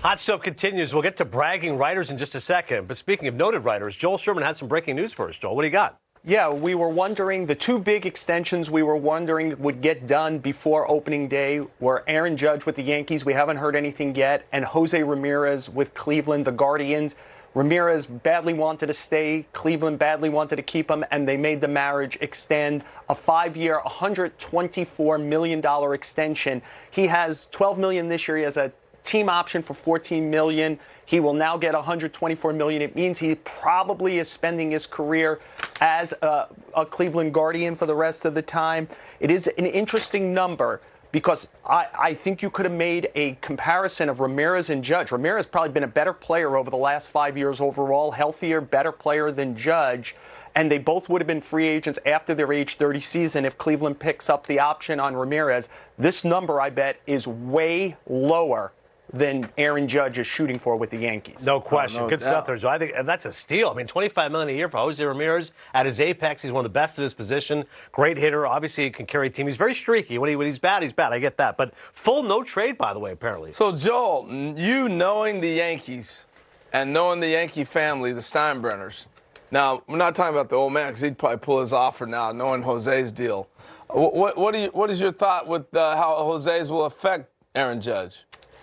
Hot Stove continues. We'll get to bragging writers in just a second. But speaking of noted writers, Joel Sherman has some breaking news for us. Joel, what do you got? Yeah, we were wondering, the two big extensions we were wondering would get done before opening day were Aaron Judge with the Yankees. We haven't heard anything yet. And José Ramírez with Cleveland, the Guardians. Ramírez badly wanted to stay. Cleveland badly wanted to keep him, and they made the marriage extend a 5-year, $124 million extension. He has $12 million this year. He has a team option for $14 million. He will now get $124 million. It means he probably is spending his career as a Cleveland Guardian for the rest of the time. It is an interesting number because I think you could have made a comparison of Ramírez and Judge. Ramírez probably been a better player over the last 5 years overall, healthier, better player than Judge. And they both would have been free agents after their age 30 season if Cleveland picks up the option on Ramírez. This number, I bet, is way lower than Aaron Judge is shooting for with the Yankees. No question. No Good doubt. stuff there, Joe. I think that's a steal. I mean, $25 million a year for José Ramírez. At his apex, he's one of the best at his position. Great hitter. Obviously, he can carry a team. He's very streaky. When he's bad, he's bad. I get that. But full no trade, by the way, apparently. So, Joel, you knowing the Yankees and knowing the Yankee family, the Steinbrenners. Now, we're not talking about the old man because he'd probably pull his offer now, knowing Jose's deal. What is your thought with how Jose's will affect Aaron Judge?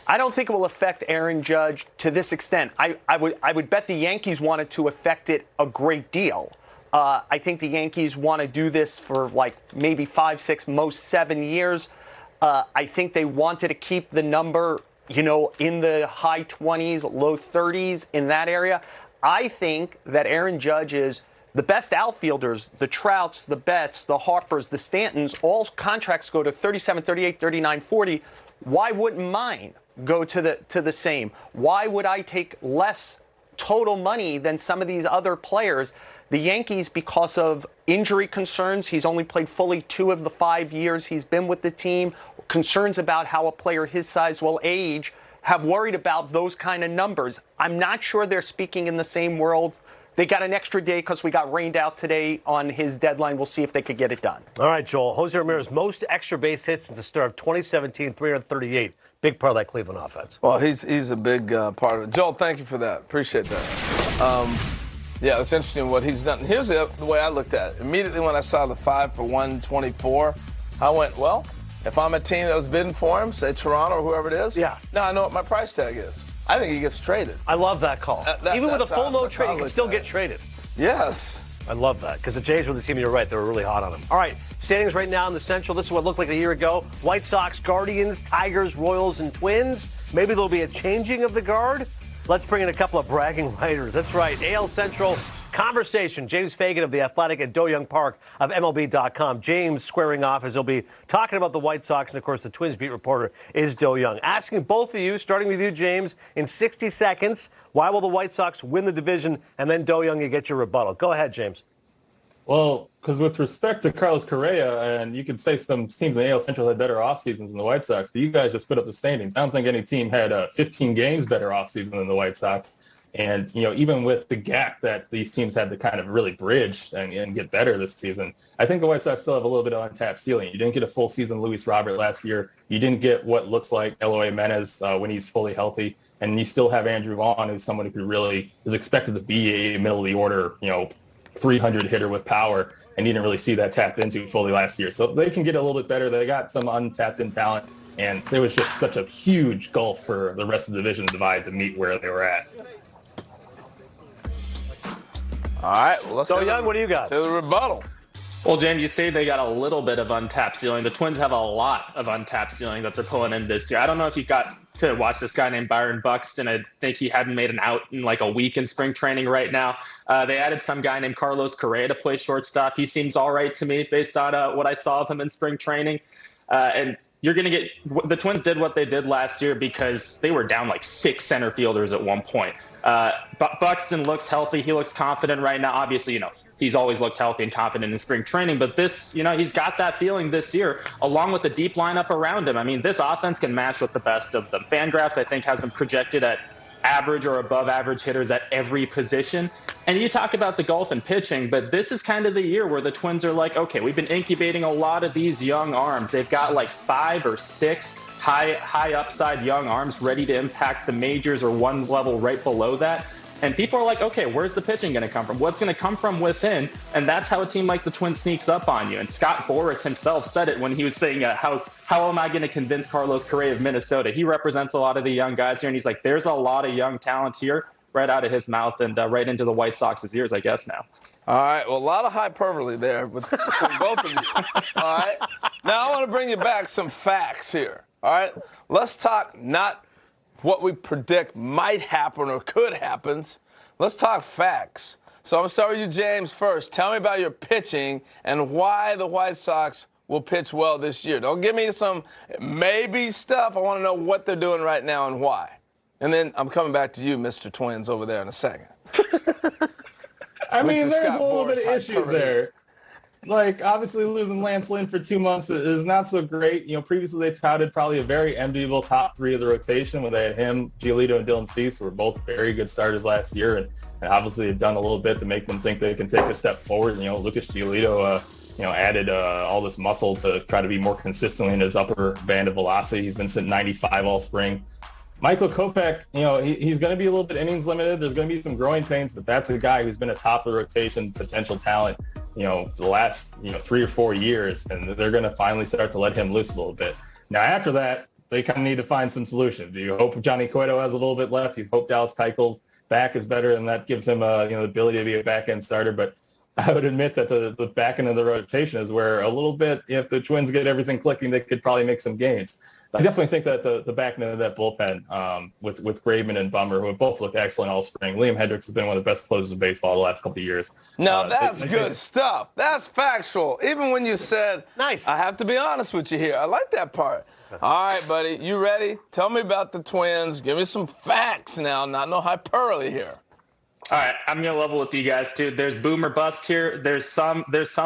I don't think it will affect Aaron Judge to this extent. I would bet the Yankees wanted to affect it a great deal. I think the Yankees want to do this for like maybe 5, 6, most 7 years. I think they wanted to keep the number, in the high 20s, low 30s, in that area. I think that Aaron Judge is the best outfielders, the Trouts, the Betts, the Harpers, the Stantons, all contracts go to 37, 38, 39, 40. Why wouldn't mine go to the same? Why would I take less total money than some of these other players? The Yankees, because of injury concerns, he's only played fully 2 of the 5 years he's been with the team, concerns about how a player his size will age, have worried about those kind of numbers. I'm not sure they're speaking in the same world. They got an extra day because we got rained out today on his deadline. We'll see if they could get it done. All right, Joel. José Ramírez, most extra base hits since the start of 2017, 338. Big part of that Cleveland offense. Well, he's a big part of it. Joel, thank you for that. Appreciate that. Yeah, it's interesting what he's done. Here's the way I looked at it. Immediately when I saw the 5 for 124, I went, well, if I'm a team that was bidding for him, say Toronto or whoever it is, yeah. Now I know what my price tag is. I think he gets traded. I love that call. Even with a full no trade, he can still get traded. Yes. I love that because the Jays were the team, you're right, they were really hot on him. All right, standings right now in the Central. This is what looked like a year ago. White Sox, Guardians, Tigers, Royals, and Twins. Maybe there'll be a changing of the guard. Let's bring in a couple of bragging writers. That's right, AL Central conversation. James Fagan of The Athletic and Do Young Park of MLB.com. James squaring off as he'll be talking about the White Sox, and of course the Twins beat reporter is Do Young. Asking both of you, starting with you, James, in 60 seconds, why will the White Sox win the division? And then Do Young, you get your rebuttal. Go ahead, James. Well, because with respect to Carlos Correa, and you could say some teams in the AL Central had better off seasons than the White Sox, but you guys just put up the standings. I don't think any team had 15 games better off season than the White Sox. And, even with the gap that these teams had to kind of really bridge and get better this season, I think the White Sox still have a little bit of untapped ceiling. You didn't get a full season Luis Robert last year. You didn't get what looks like Eloy Jimenez when he's fully healthy. And you still have Andrew Vaughn, who's someone who really is expected to be a middle of the order, 300 hitter with power. And you didn't really see that tapped into fully last year. So they can get a little bit better. They got some untapped in talent. And there was just such a huge gulf for the rest of the division divide to meet where they were at. All right, well, let's So, Young, what do you got? To the rebuttal. Well, James, you say they got a little bit of untapped ceiling. The Twins have a lot of untapped ceiling that they're pulling in this year. I don't know if you got to watch this guy named Byron Buxton. I think he hadn't made an out in like a week in spring training right now. They added some guy named Carlos Correa to play shortstop. He seems all right to me based on what I saw of him in spring training. And you're going to get – the Twins did what they did last year because they were down like 6 center fielders at one point. Buxton looks healthy. He looks confident right now. Obviously, he's always looked healthy and confident in spring training. But this, he's got that feeling this year, along with the deep lineup around him. I mean, this offense can match with the best of them. Fangraphs, I think, has them projected at average or above average hitters at every position. And you talk about the gulf in pitching, but this is kind of the year where the Twins are like, okay, we've been incubating a lot of these young arms. They've got like 5 or 6 high upside young arms ready to impact the majors or one level right below that. And people are like, okay, where's the pitching going to come from? What's going to come from within? And that's how a team like the Twins sneaks up on you. And Scott Boras himself said it when he was saying, how am I going to convince Carlos Correa of Minnesota? He represents a lot of the young guys here. And he's like, there's a lot of young talent here, right out of his mouth and right into the White Sox's ears, I guess, now. All right. Well, a lot of hyperbole there between both of you. All right. Now I want to bring you back some facts here. All right. Let's talk not what we predict might happen or could happen. Let's talk facts. So I'm going to start with you, James, first. Tell me about your pitching and why the White Sox will pitch well this year. Don't give me some maybe stuff. I want to know what they're doing right now and why. And then I'm coming back to you, Mr. Twins, over there in a second. I mean, there's a little bit of issues there. Like, obviously, losing Lance Lynn for 2 months is not so great. You know, previously they touted probably a very enviable top three of the rotation when they had him, Giolito, and Dylan Cease, who were both very good starters last year. And obviously they've done a little bit to make them think they can take a step forward. You know, Lucas Giolito, added all this muscle to try to be more consistently in his upper band of velocity. He's been sitting 95 all spring. Michael Kopech, he's going to be a little bit innings limited. There's going to be some growing pains, but that's a guy who's been a top of the rotation potential talent, for the last, 3 or 4 years, and they're going to finally start to let him loose a little bit. Now, after that, they kind of need to find some solutions. Do you hope Johnny Cueto has a little bit left? You hope Dallas Keichel's back is better, and that gives him, the ability to be a back-end starter. But I would admit that the back end of the rotation is where a little bit, if the Twins get everything clicking, they could probably make some gains. I definitely think that the back end of that bullpen with Graveman and Bummer, who have both looked excellent all spring. Liam Hendricks has been one of the best closers in baseball the last couple of years. Now, that's good stuff. That's factual. Even when you said, nice. I have to be honest with you here. I like that part. All right, buddy. You ready? Tell me about the Twins. Give me some facts now, not no hyperbole here. All right, I'm going to level with you guys, too. There's boom or bust here. There's some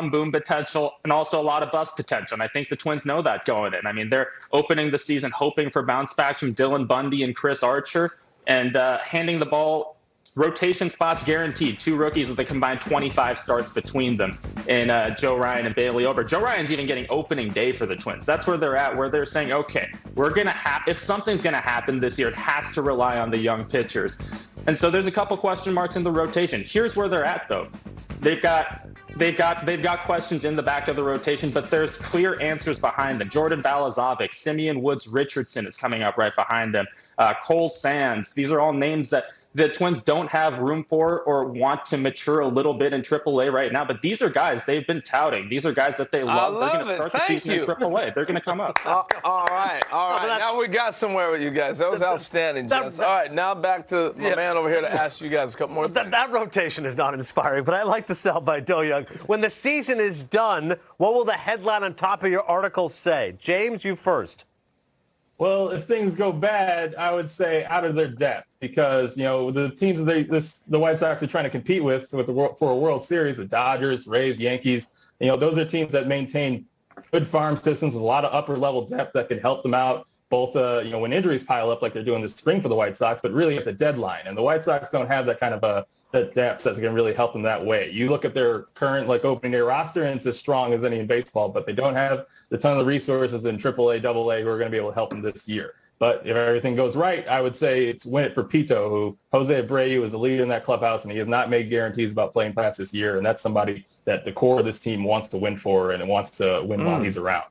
boom potential and also a lot of bust potential, and I think the Twins know that going in. I mean, they're opening the season hoping for bounce backs from Dylan Bundy and Chris Archer and handing the ball rotation spots guaranteed. 2 rookies with a combined 25 starts between them in Joe Ryan and Bailey Ober. Joe Ryan's even getting opening day for the Twins. That's where they're at, where they're saying, okay, we're going to if something's going to happen this year, it has to rely on the young pitchers. And so there's a couple question marks in the rotation. Here's where they're at, though. They've got questions in the back of the rotation, but there's clear answers behind them. Jordan Balazovic, Simeon Woods Richardson is coming up right behind them. Cole Sands. These are all names that the Twins don't have room for or want to mature a little bit in AAA right now. But these are guys they've been touting. These are guys that they love. They're going to start the season in AAA. They're going to come up. All right. Now we got somewhere with you guys. That was outstanding, gents. All right, now back to my man over here to ask you guys a couple more things. That rotation is not inspiring, but I like the sell by Do Young. When the season is done, what will the headline on top of your article say? James, you first. Well, if things go bad, I would say out of their depth because, the teams the White Sox are trying to compete with for a World Series, the Dodgers, Rays, Yankees, those are teams that maintain good farm systems with a lot of upper-level depth that can help them out, both, when injuries pile up like they're doing this spring for the White Sox, but really at the deadline. And the White Sox don't have that kind of that depth that can really help them that way. You look at their current opening day roster, and it's as strong as any in baseball, but they don't have the ton of the resources in AAA, AA who are going to be able to help them this year. But if everything goes right, I would say it's win it for Pito, who Jose Abreu is the leader in that clubhouse, and he has not made guarantees about playing past this year. And that's somebody that the core of this team wants to win for and wants to win while he's around.